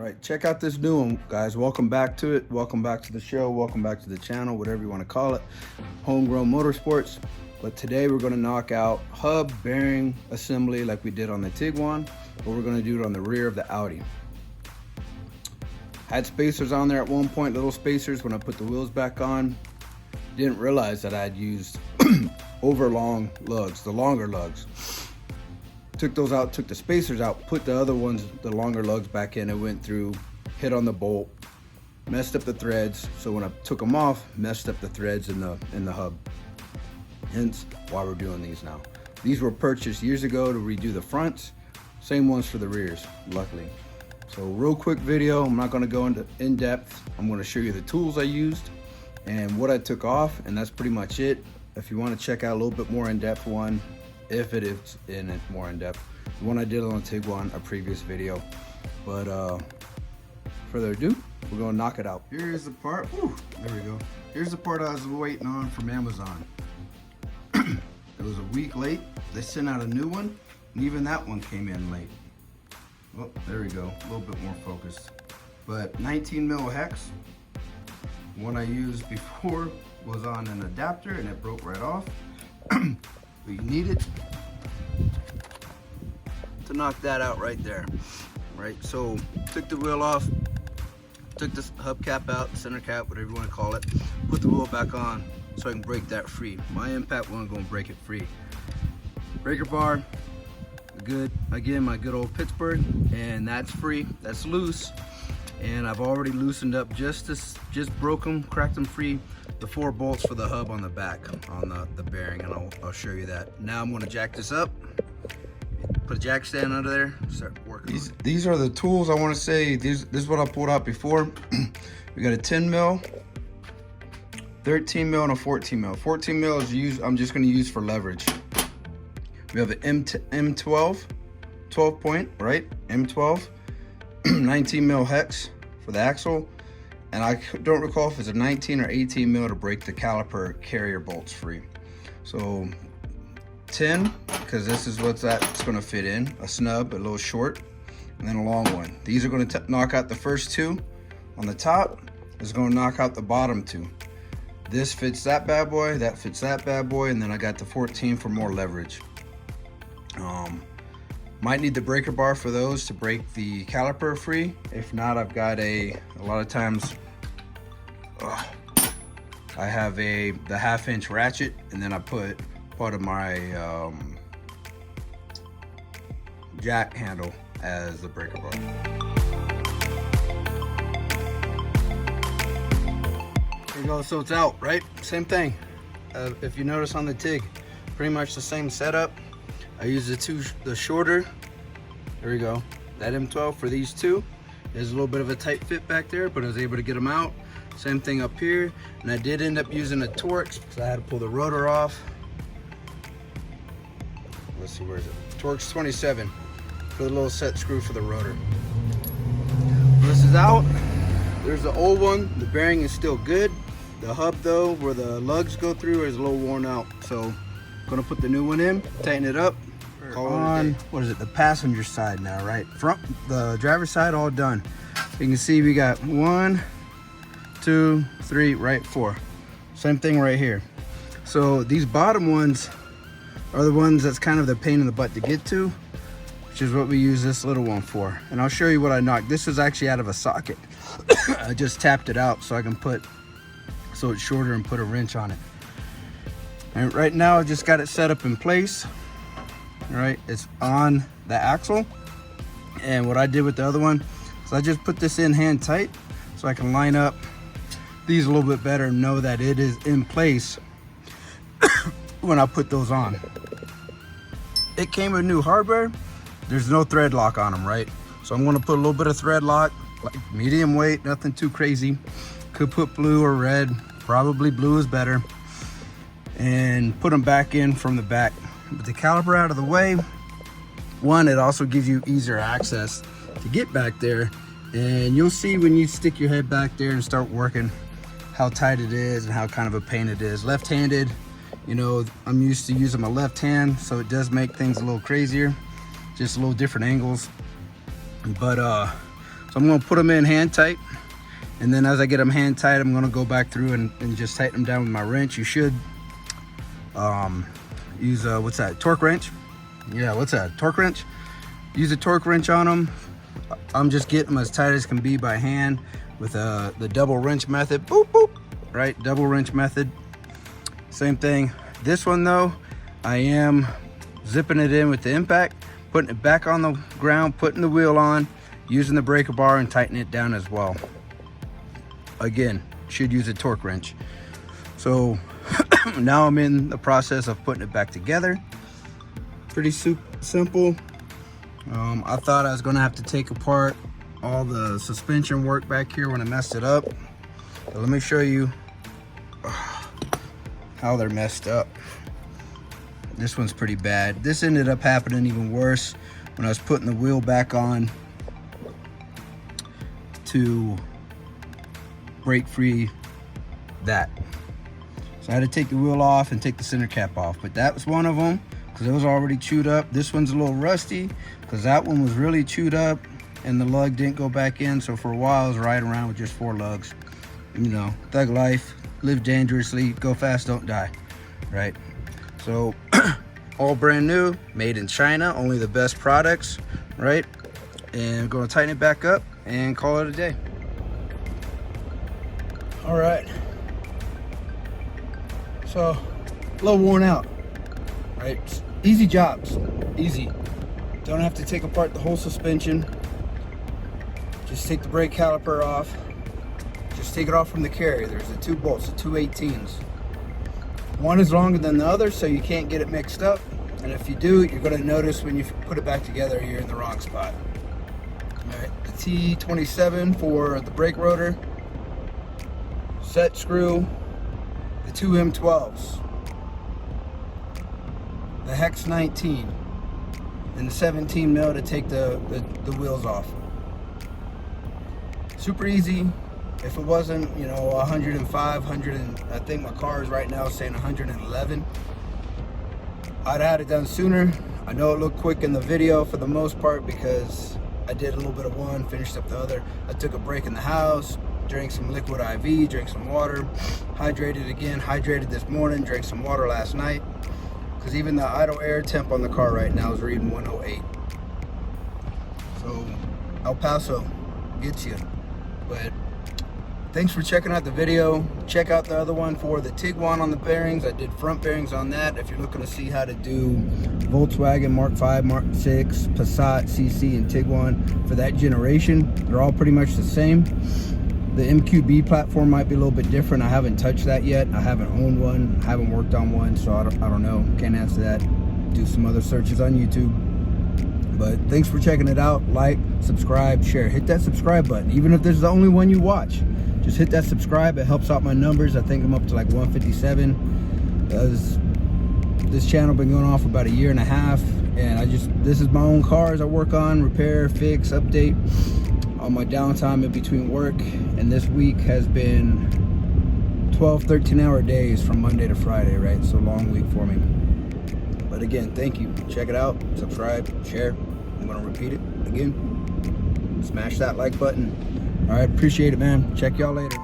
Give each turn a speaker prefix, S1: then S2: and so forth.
S1: right, check out this new one, guys. Welcome back to it. Welcome back to the show. Welcome back to the channel, whatever you want to call it. Homegrown Motorsports. But today we're going to knock out hub bearing assembly like we did on the Tiguan, but we're going to do it on the rear of the Audi. Had spacers on there at one point, little spacers. When I put the wheels back on, didn't realize that I had used overlong lugs, the longer lugs. Took those out, took the spacers out, put the other ones, the longer lugs back in. It went through, hit on the bolt, messed up the threads. So when I took them off, messed up the threads in the hub. Hence why we're doing these now. These were purchased years ago to redo the fronts. Same ones for the rears, luckily. So real quick video. I'm not going to go into in depth. I'm going to show you the tools I used and what I took off, and that's pretty much it. If you want to check out a little bit more in depth one, if it is in it more in depth, the one I did on the Tiguan, a previous video. But further ado, we're gonna knock it out. Here's the part. Whew, there we go. Here's the part I was waiting on from Amazon. It was a week late. They sent out a new one, and even that one came in late. Oh, there we go. A little bit more focused. But 19 mil hex. One I used before was on an adapter and it broke right off. But you need it to knock that out right there, right? So took the wheel off, took this hubcap out, center cap, whatever you want to call it, put the wheel back on so I can break that free. My impact wasn't going to break it free. Breaker bar, good, again, my good old Pittsburgh, and that's free, that's loose. And I've already loosened up just broke them, cracked them free, the 4 bolts for the hub on the back on the bearing, and I'll show you that. Now I'm going to jack this up, put a jack stand under there, start working. These are the tools I want to say. This is what I pulled out before. We got a 10 mil, 13 mil, and a 14 mil. 14 mil is I'm just going to use for leverage. We have an M12, 12 point, right? M12. 19 mil hex for the axle, and I don't recall if it's a 19 or 18 mil to break the caliper carrier bolts free. So 10, because this is what that's going to fit in, a snub, a little short, and then a long one. These are going to knock out the first 2 on the top. It's going to knock out the bottom 2. This fits that bad boy, that fits that bad boy, and then I got the 14 for more leverage. Might need the breaker bar for those to break the caliper free. If not, I've got a lot of times I have the 1/2-inch ratchet, and then I put part of my jack handle as the breaker bar. There you go, so it's out, right? Same thing. If you notice on the TIG, pretty much the same setup. I use the shorter, there we go, that M12 for these 2. There's a little bit of a tight fit back there, but I was able to get them out. Same thing up here, and I did end up using a Torx because I had to pull the rotor off. Let's see, where is it? Torx 27 for the little set screw for the rotor. This is out. There's the old one. The bearing is still good. The hub though, where the lugs go through, is a little worn out. So I'm gonna put the new one in, tighten it up. On, what is it, the passenger side now, right? Front, the driver's side, all done. You can see we got 1, 2, 3, right, 4. Same thing right here. So these bottom ones are the ones that's kind of the pain in the butt to get to, which is what we use this little one for. And I'll show you what I knocked. This is actually out of a socket. I just tapped it out so I can so it's shorter and put a wrench on it. And right now I just got it set up in place. All right, it's on the axle. And what I did with the other one is I just put this in hand tight so I can line up these a little bit better and know that it is in place when I put those on. It came with new hardware. There's no thread lock on them, right? So I'm going to put a little bit of thread lock, like medium weight, nothing too crazy. Could put blue or red, probably blue is better, and put them back in from the back. With the caliper out of the way, one, it also gives you easier access to get back there, and you'll see when you stick your head back there and start working how tight it is and how kind of a pain it is. Left-handed, you know, I'm used to using my left hand, so it does make things a little crazier, just a little different angles. But so So I'm gonna put them in hand tight. And then as I get them hand tight, I'm gonna go back through and just tighten them down with my wrench. You should use what's that, torque wrench? Yeah, what's that, torque wrench? Use a torque wrench on them. I'm just getting them as tight as can be by hand with the double wrench method. Boop, boop, right, double wrench method. Same thing. This one though, I am zipping it in with the impact, putting it back on the ground, putting the wheel on, using the breaker bar and tightening it down as well. Again, should use a torque wrench. So now I'm in the process of putting it back together. Pretty simple. I thought I was gonna have to take apart all the suspension work back here when I messed it up. So let me show you how they're messed up. This one's pretty bad. This ended up happening even worse when I was putting the wheel back on to break free that. So I had to take the wheel off and take the center cap off, but that was one of them because it was already chewed up. This one's a little rusty because that one was really chewed up and the lug didn't go back in. So for a while I was riding around with just 4 lugs. You know, thug life, live dangerously, go fast, don't die, right? So all brand new, made in China, only the best products, right? And I'm gonna tighten it back up and call it a day. All right, so a little worn out, right? Easy jobs, easy. Don't have to take apart the whole suspension. Just take the brake caliper off. Just take it off from the carrier. There's the 2 bolts, the 218s. One is longer than the other, so you can't get it mixed up. And if you do, you're gonna notice when you put it back together, you're in the wrong spot. All right, the T27 for the brake rotor. Set screw, the 2 M12s, the hex 19, and the 17 mil to take the wheels off. Super easy. If it wasn't, you know, 105, 100, and I think my car is right now saying 111, I'd had it done sooner. I know it looked quick in the video for the most part because I did a little bit of one, finished up the other. I took a break in the house, drank some liquid IV, drank some water, hydrated again, hydrated this morning, drank some water last night. Because even the idle air temp on the car right now is reading 108. So El Paso gets you. But thanks for checking out the video. Check out the other one for the Tiguan on the bearings. I did front bearings on that. If you're looking to see how to do Volkswagen Mark 5, Mark 6, Passat, CC, and Tiguan for that generation, they're all pretty much the same. The MQB platform might be a little bit different. I haven't touched that yet. I haven't owned one. I haven't worked on one, so I don't know. Can't answer that. Do some other searches on YouTube. But thanks for checking it out. Like, subscribe, share. Hit that subscribe button. Even if this is the only one you watch, just hit that subscribe. It helps out my numbers. I think I'm up to like 157. This channel been going on for about 1.5 years, and this is my own cars I work on, repair, fix, update on my downtime in between work. And this week has been 12-13 hour days from Monday to Friday, right? So long week for me. But again, thank you. Check it out, subscribe, share. I'm gonna repeat it again. Smash that like button. All right, appreciate it, man. Check y'all later.